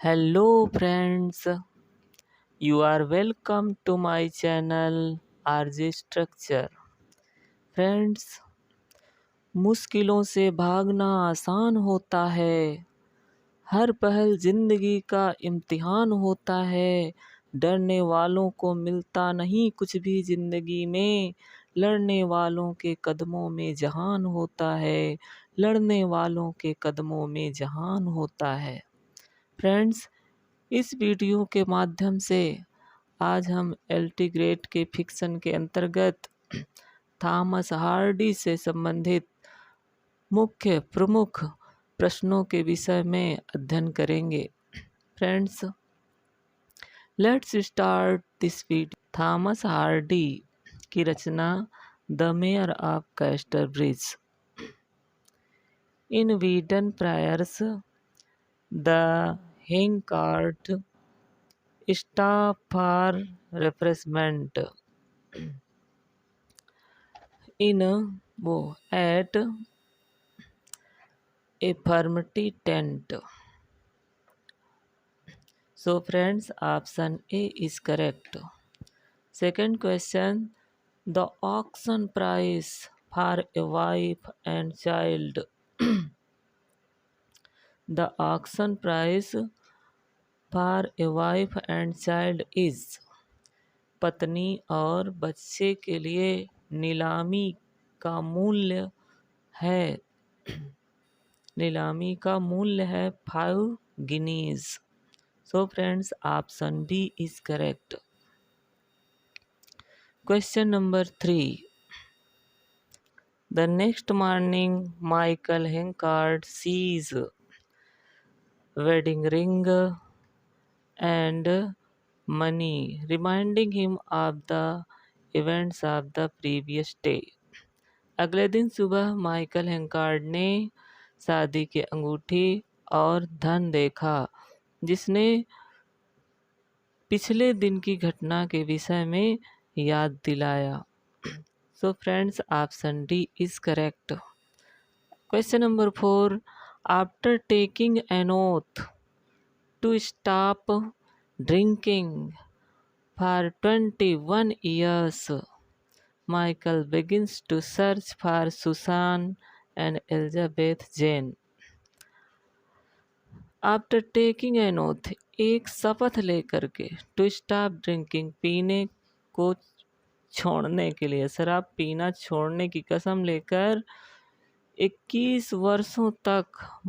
Hello friends, you are welcome to my channel RJ Structure. Friends, मुश्किलों से भागना आसान होता है। हर पहल जिंदगी का इम्तिहान होता है। डरने वालों को मिलता नहीं कुछ भी जिंदगी में। लड़ने वालों के कदमों में जहान होता है। लड़ने वालों के कदमों में जहान होता है। फ्रेंड्स, इस वीडियो के माध्यम से आज हम एल.टी. ग्रेट के फिक्शन के अंतर्गत थॉमस हार्डी से संबंधित मुख्य प्रमुख प्रश्नों के विषय में अध्ययन करेंगे। Friends, let's start this video. Thomas Hardy की रचना the mayor of Casterbridge. In Weydon Priors the Henchard stop for refreshment in at a fraternity tent. So friends, option A is correct. Second question, the auction price for a wife and child. The auction price for a wife and child is पत्नी और बच्चे के लिए नीलामी का मूल्य है 5 guineas. So friends, option B is correct. Question number 3. The next morning, Michael Henkard sees wedding ring and money, reminding him of the events of the previous day. अगले दिन सुबह माइकल हेंकार्ड ने शादी की अंगूठी और धन देखा, जिसने पिछले दिन की घटना के विषय में याद दिलाया। So friends, option D is correct. Question number 4. After taking an oath to stop drinking for 21 years, Michael begins to search for Susan and Elizabeth Jane. After taking an oath, एक शपथ लेकर के, टू स्टॉप ड्रिंकिंग, पीने को छोड़ने के लिए, शराब पीना छोड़ने की कसम लेकर 21 वर्षों तक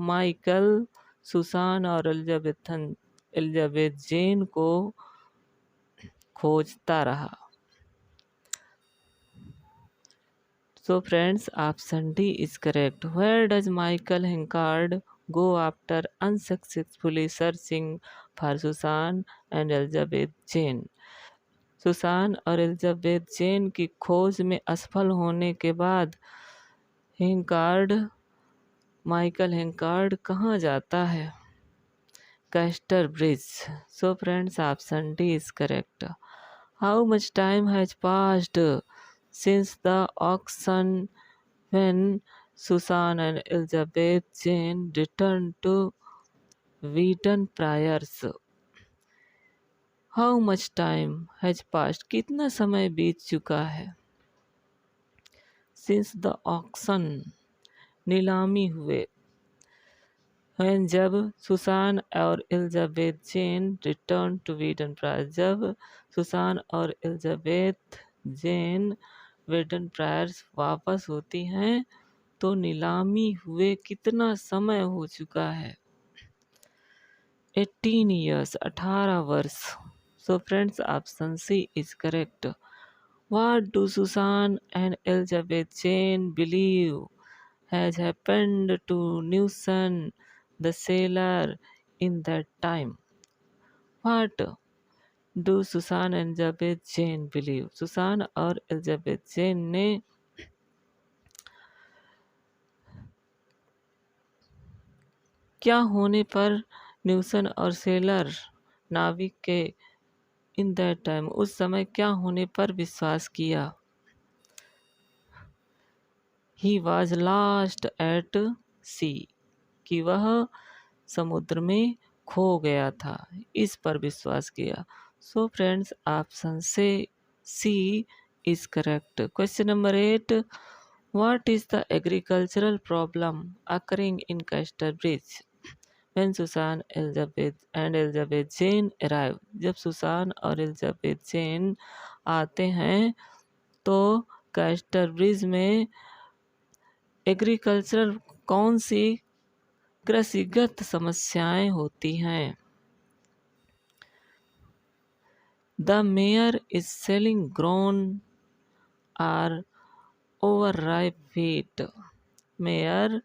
माइकल सुसान और एलिजाबेथ जेन को खोजता रहा। So friends, option D is correct. Where does Michael Henkard go after unsuccessfully searching for Susan and Elizabeth Jane? Susan और एलिजाबेथ जेन की खोज में असफल होने के बाद माइकल हेंकार्ड कहाँ जाता है? Castor bridge. So friends, option D is correct. How much time has passed since the auction when Susan and Elizabeth Jane returned to Wheaton Priors? How much time has passed? कितना समय बीत चुका है? Since the auction, नीलामी हुए, when जब Susan और Elizabeth Jane return to Weydon Priors, जब सुसान और एलिजाबेथ जेन वेडन प्रायर्स वापस होती हैं, तो नीलामी हुए कितना समय हो चुका है? 18 years, 18 वर्ष। So friends, option C is correct. What do Susan and Elizabeth Jane believe has happened to Newson the sailor in that time? What do Susan and Elizabeth Jane believe? Susan और Elizabeth Jane ने क्या होने पर न्यूसन और seller नाविक के इन that time, उस समय क्या होने पर विश्वास किया? ही वॉज लास्ट एट सी, कि वह समुद्र में खो गया था, इस पर विश्वास किया। सो फ्रेंड्स, ऑप्शन से C is correct. Question number 8, what is the agricultural problem occurring in Casterbridge when Susan Elizabeth Jane arrive? जब सुसान और एलिजाबेथ जेन आते हैं तो कैस्टर ब्रिज में एग्रीकल्चरल कौन सी कृषिगत समस्याएं होती हैं? The mayor is selling grown or overripe wheat. Mayor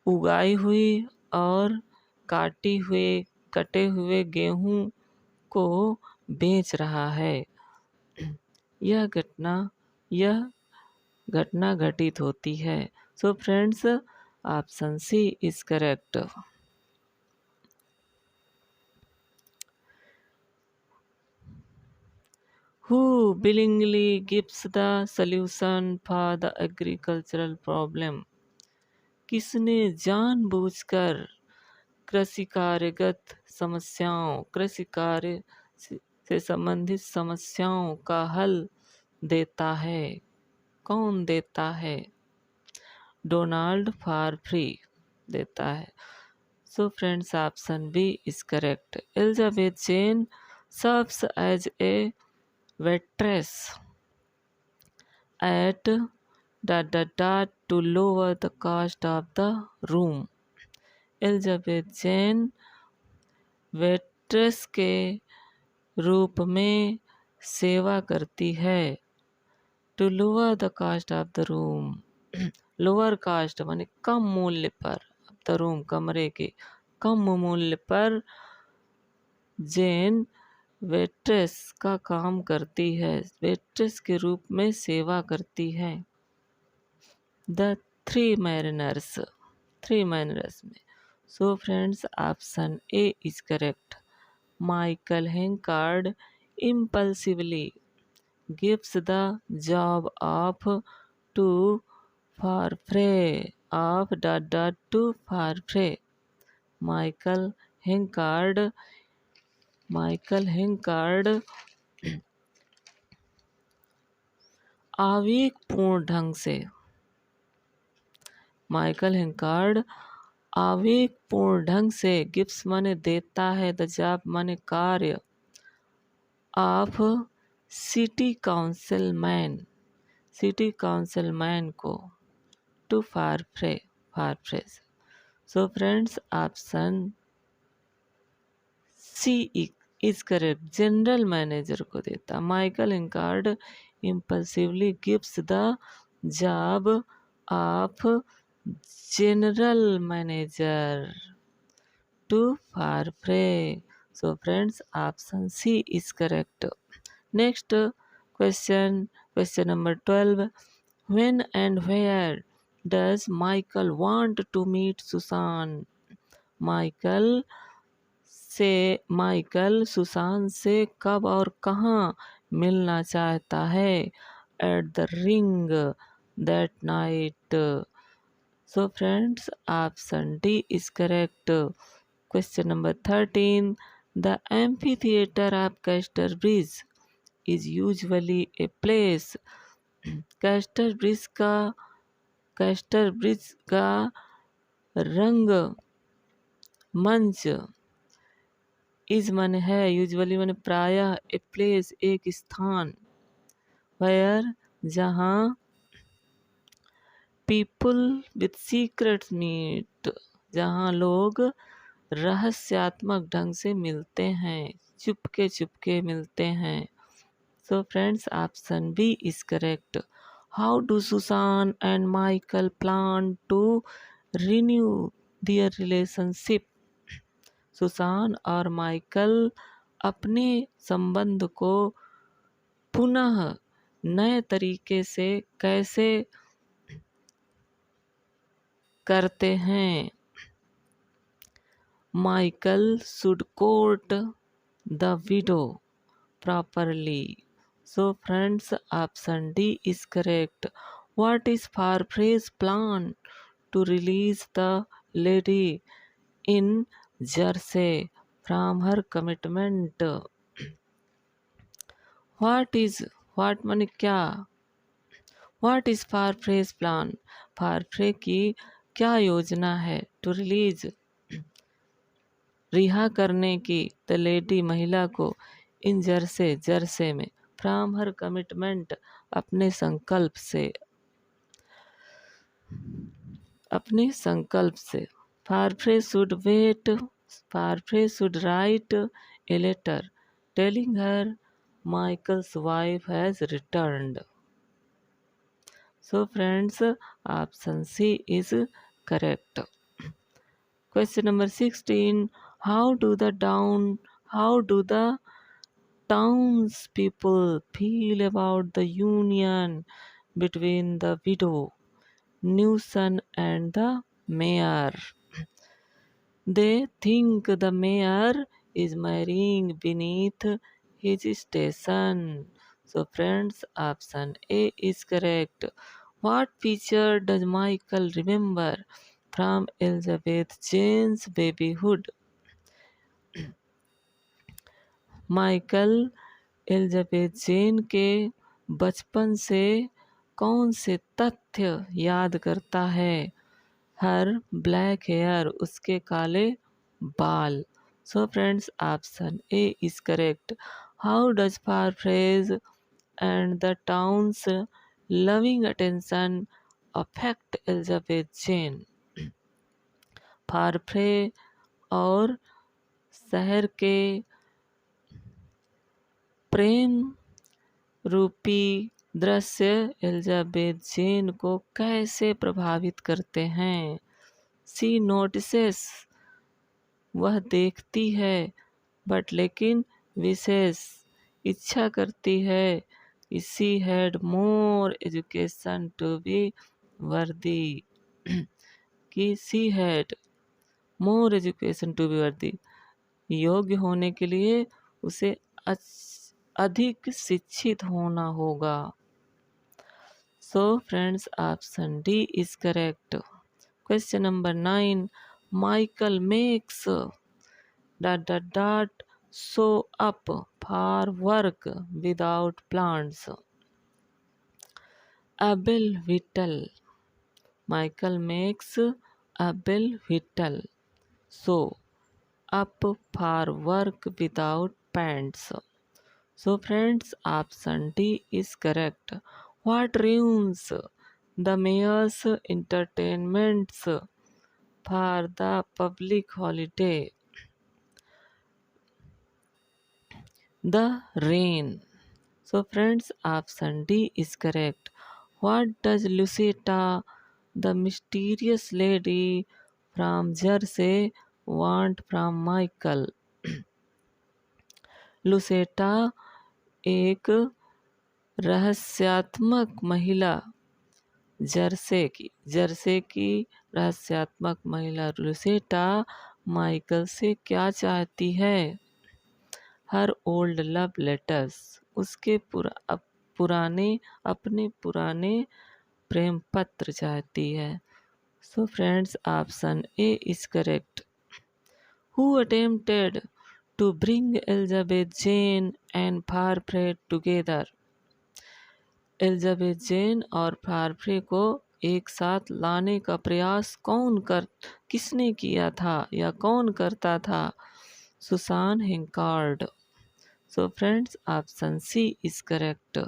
उगाई हुई और कटे हुए गेहूं को बेच रहा है। यह घटना यह घटना घटित होती है। So friends, option C is correct. Who willingly gives the solution for the agricultural problem? किसने जानबूझकर कृषि कार्य से संबंधित समस्याओं का हल देता है? कौन देता है? डोनाल्ड फारफ्री देता है। So friends, option B is correct. Elizabeth Jane serves as a waitress at to lower the cost of the room. Elizabeth Jane waitress के रूप में सेवा करती है। To lower the cost of the room, lower cost माने कम मूल्य पर, द रूम कमरे के कम मूल्य पर जेन वेट्रेस का काम करती है, वेट्रेस के रूप में सेवा करती है। द थ्री मैनर्स में। So friends, option A is correct. Michael Henchard impulsively gives the job of to Farfrae to Farfrae। Michael Henchard आवेगपूर्ण ढंग से गिफ्ट्स माने देता है, द जॉब माने कार्य, ऑफ सिटी काउंसिलमैन को, to Farfrae. So friends, option C is correct. General manager को देता। Michael Henchard impulsively gives the job of general manager to Farfrae। So friends, option C is correct. Next question number 12. When and where does Michael want to meet Susan? Michael Susan से कब और कहाँ मिलना चाहता है? At the ring that night. So friends, option D is correct. Question number 13, the amphi theatre of castor bridge is usually a place. Castor bridge का रंग मंच, इज माने है, यूजुअली माने प्रायः, ए प्लेस एक स्थान, वेयर जहाँ पीपुल विथ सीक्रेट्स मीट, जहाँ लोग रहस्यात्मक ढंग से मिलते हैं, चुपके मिलते हैं। So friends, option B is correct. How do Susan and Michael plan to renew their relationship? Susan और माइकल अपने संबंध को पुनः नए तरीके से कैसे करते हैं? Michael should court the widow properly. So friends, option D is correct. What is Farfrae's plan to release the lady in Jersey from her commitment. What is what माने क्या? What is Parfrey's plan? Parfrey की क्या योजना है? To release रिहा करने की the lady महिला को इन जरसे में फ्रॉम हर कमिटमेंट अपने संकल्प से Farfrae should write a letter telling her Michael's wife has returned. So friends, option C is correct. Question number 16. How do the townspeople feel about the union between the widow Newson and the mayor? They think the mayor is marrying beneath his station. So friends, option A is correct. What feature does Michael remember from Elizabeth Jane's babyhood? Michael Elizabeth Jane के बचपन से कौन से तथ्य याद करता है? हर black hair, उसके काले बाल. So friends, option A is correct. How does Farfrae's and the town's loving attention affect Elizabeth Jane? Farfrae और शहर के प्रेम रूपी दृश्य एलिजाबेथ जेन को कैसे प्रभावित करते हैं? सी नोटिसेस, वह देखती है, बट लेकिन विशेष इच्छा करती है. She had more education to be worthy. कि she had more education to be worthy, योग्य होने के लिए उसे अधिक शिक्षित होना होगा. सो friends, option D is correct. Question number 9. Michael makes show up for work without plans. अबेल Whittle. Michael makes अबेल Whittle show up for work without pants. So friends, option D is correct. What ruins the mayor's entertainments for the public holiday? The rain. So friends, option D is correct. What does Lucetta, the mysterious lady from Jersey, want from Michael? लुसेटा एक रहस्यात्मक महिला, जर्से की रहस्यात्मक महिला लुसेटा Michael से क्या चाहती है? Her old love letters, उसके अपने पुराने प्रेम पत्र चाहती है. So friends, option A is correct. Who attempted to bring Elizabeth Jane and Parfrey together? Elizabeth Jane और पारफ्रे को एक साथ लाने का प्रयास किसने किया था या कौन करता था? Susan Henchard. So friends, option C is correct.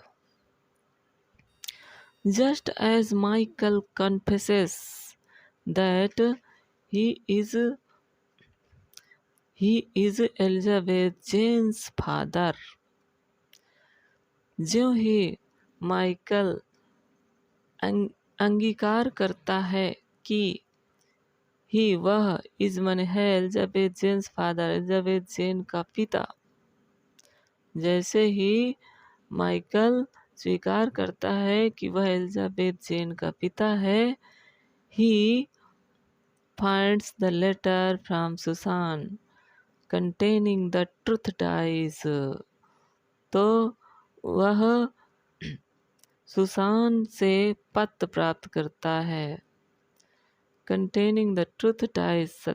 Just as Michael confesses that he is Elizabeth Jane's father. ज्यों ही माइकल अंगीकार करता है कि वह मन है एलिजाबेथ जेन्स फादर, एलिजाबेथ जेन का पिता. जैसे ही माइकल स्वीकार करता है कि वह एलिजाबेथ जेन का पिता है, he finds the letter from Susan containing the truth dies. तो वह सुसान से पत्र प्राप्त करता है containing the truth dies,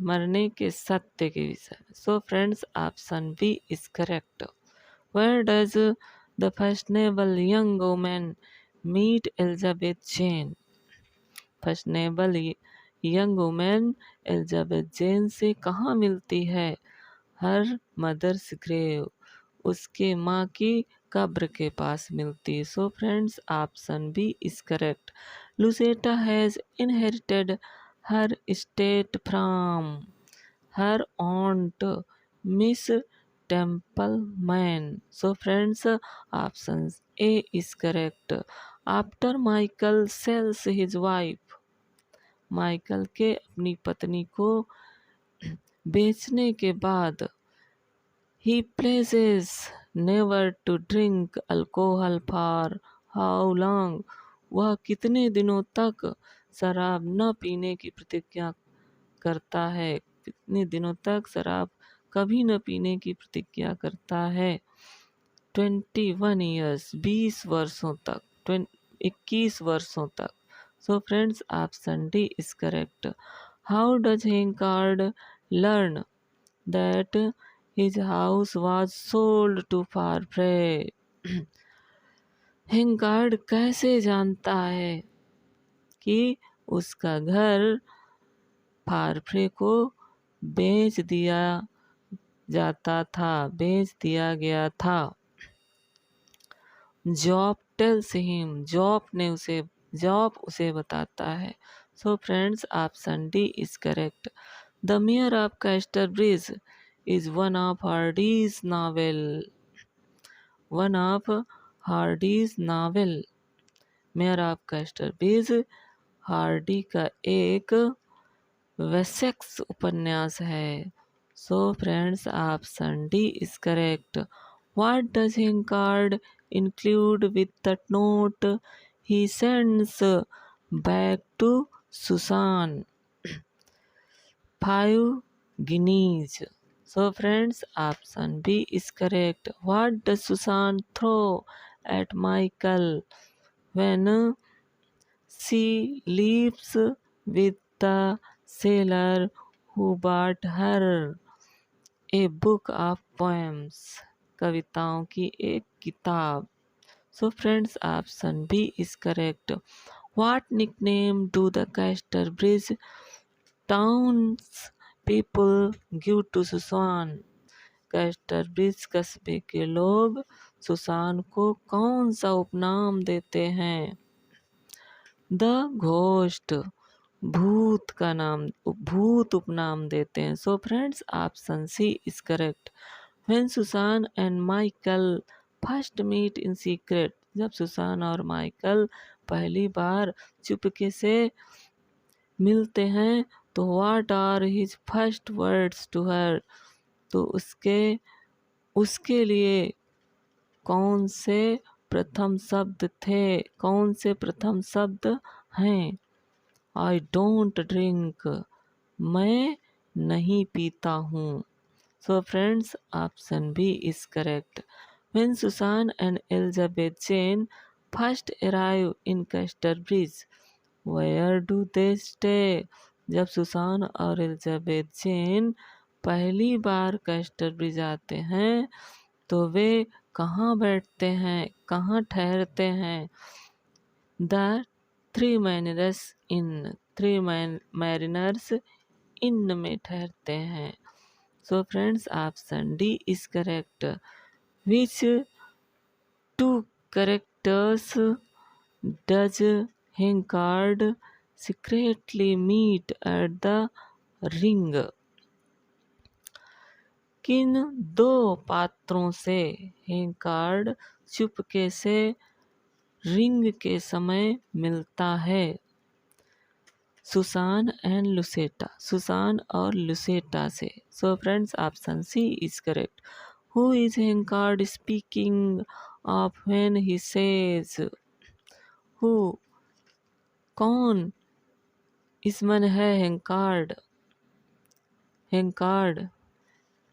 मरने के सत्य के विषय में. So friends, option B is correct. Where does the fashionable young woman meet Elizabeth Jane? Fashionable young women Elizabeth Jane से कहाँ मिलती है? हर मदर्स ग्रेव, उसके माँ की कब्र के पास मिलती है. So friends, option B is correct. Lucetta has inherited her estate from her aunt Miss Templeman. So friends, option A is correct. After Michael sells his wife, Michael के अपनी पत्नी को बेचने के बाद, he pledges never to drink alcohol for how long, वह कितने दिनों तक शराब न पीने की प्रतिज्ञा करता है? कितने दिनों तक शराब कभी न पीने की प्रतिज्ञा करता है? 21 ईयर्स, 20 वर्षों तक, 21 वर्षों तक. So friends, option D is correct. How does Henchard learn that his house was sold to Farfrae? Henchard कैसे जानता है कि उसका घर फारफ्रे को बेच दिया गया था? जॉब टेल्स हिम, जॉब उसे बताता है. So friends, option D is correct. The mayor of Casterbridge is one of Hardy's novel. Mayor of Casterbridge Hardy का एक वेसेक्स उपन्यास है. So friends, option D is correct. What does Henchard include with the note he sends back to Susan? 5 guineas. So friends, option B is correct. What does Susan throw at Michael when she leaves with the sailor who bought her a book of poems? कविताओं की एक किताब. So friends, option B is correct. What nickname do the Casterbridge townspeople give to Susan? Casterbridge कस्बे के लोग Susan को कौन सा उपनाम देते हैं? द घोस्ट, भूत उपनाम देते हैं. So friends, option C is correct. When Susan and Michael first meet in secret, जब सुसान और माइकल पहली बार चुपके से मिलते हैं तो what are his first words to her? तो उसके लिए कौन से प्रथम शब्द हैं? I don't drink, मैं नहीं पीता हूँ. So friends, option B is correct. When Susan and Elizabeth Jane first arrive in Casterbridge, where do they stay? जब सुसान और एलिजाबेथ जेन पहली बार कैस्टरब्रिज आते हैं तो वे कहाँ बैठते हैं, कहाँ ठहरते हैं? द थ्री मैरिनर्स इन में ठहरते हैं. So friends, option D is correct. Which two characters does Henkard secretly meet at the ring? किन दो पात्रों से हेंकार्ड चुपके से रिंग के समय मिलता है? सुसान एंड लुसेटा, सुसान और लुसेटा से. So friends, option C is correct. Who is Henchard speaking of when he says? Who, कौन इसमें है हेंकार्ड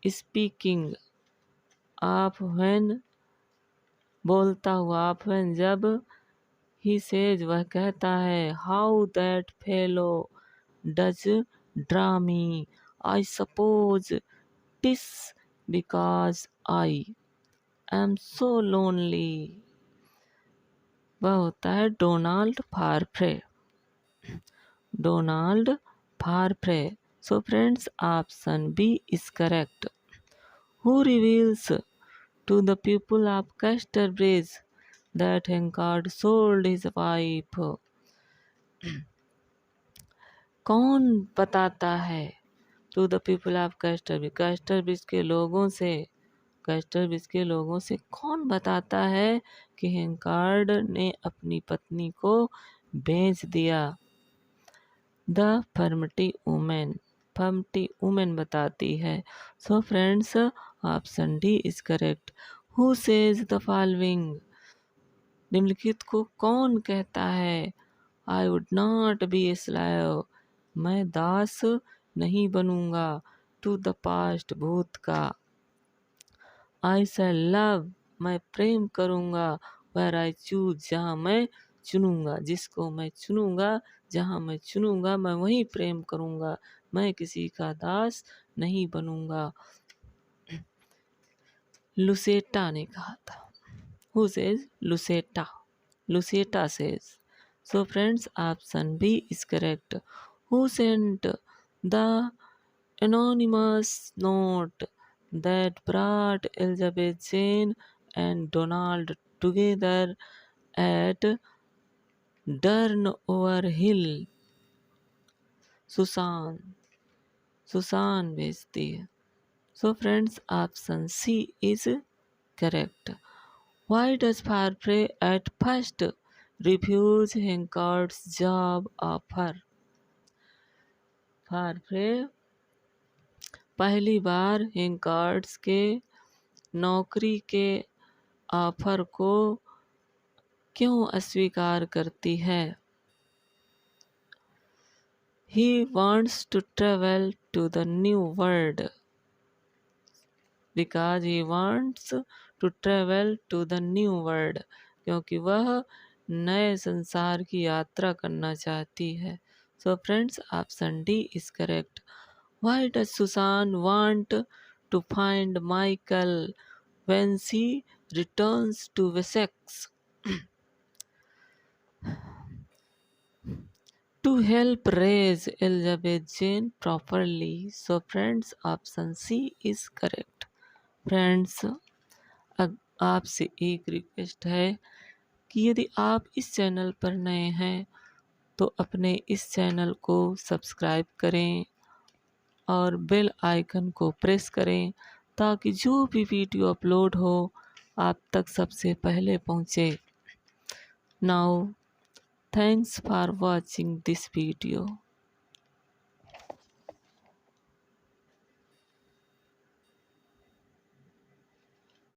स्पीकिंग ऑफ व्हेन, बोलता हुआ, ऑफ व्हेन जब ही सेज वह कहता है, how that fellow does draw me, I suppose TISS because I am so lonely. वह होता है Donald फारफ्रे। Donald फारफ्रे। So friends, option B is correct. Who reveals to the people of Casterbridge that Hencard sold his wife? कौन बताता है to the people of Casterbridge? Casterbridge के लोगों से, Casterbridge के लोगों से कौन बताता है कि हेंकार्ड ने अपनी पत्नी को बेच दिया? The furmity woman. Furmity woman बताती है। So friends, option D is correct. Who says the following? निम्नलिखित को कौन कहता है? I would not be a slave, मैं दास नहीं बनूंगा। टू द पास्ट, भूत का। आई शैल लव, मैं प्रेम करूंगा। वेयर आई चूज, जहाँ मैं चुनूंगा, जिसको मैं चुनूंगा, जहाँ मैं चुनूंगा मैं वहीं प्रेम करूंगा, मैं किसी का दास नहीं बनूंगा। लुसेटा ने कहा था। Who says? Lucetta. Lucetta says. So friends, option B is correct. Who sent the anonymous note that brought Elizabeth Jane and Donald together at Durnover Hill? Susan. Susan भेजती है। So friends, option C is correct. Why does Farfrey at first refuse Hencard's job offer? फारफ्रे पहली बार हेंकार्ड्स के नौकरी के offer को क्यों अस्वीकार करती है? He wants to travel to the new world. Because he wants to travel to the new world. क्योंकि वह नए संसार की यात्रा करना चाहती है। So friends, option D is correct. Why does Susan want to find Michael when she returns to Wessex? To help raise Elizabeth Jane properly. So friends, option C is correct. Friends, आपसे एक request है कि यदि आप इस channel पर नए हैं तो अपने इस चैनल को सब्सक्राइब करें और बेल आइकन को प्रेस करें ताकि जो भी वीडियो अपलोड हो आप तक सबसे पहले पहुंचे। Now thanks for watching this video.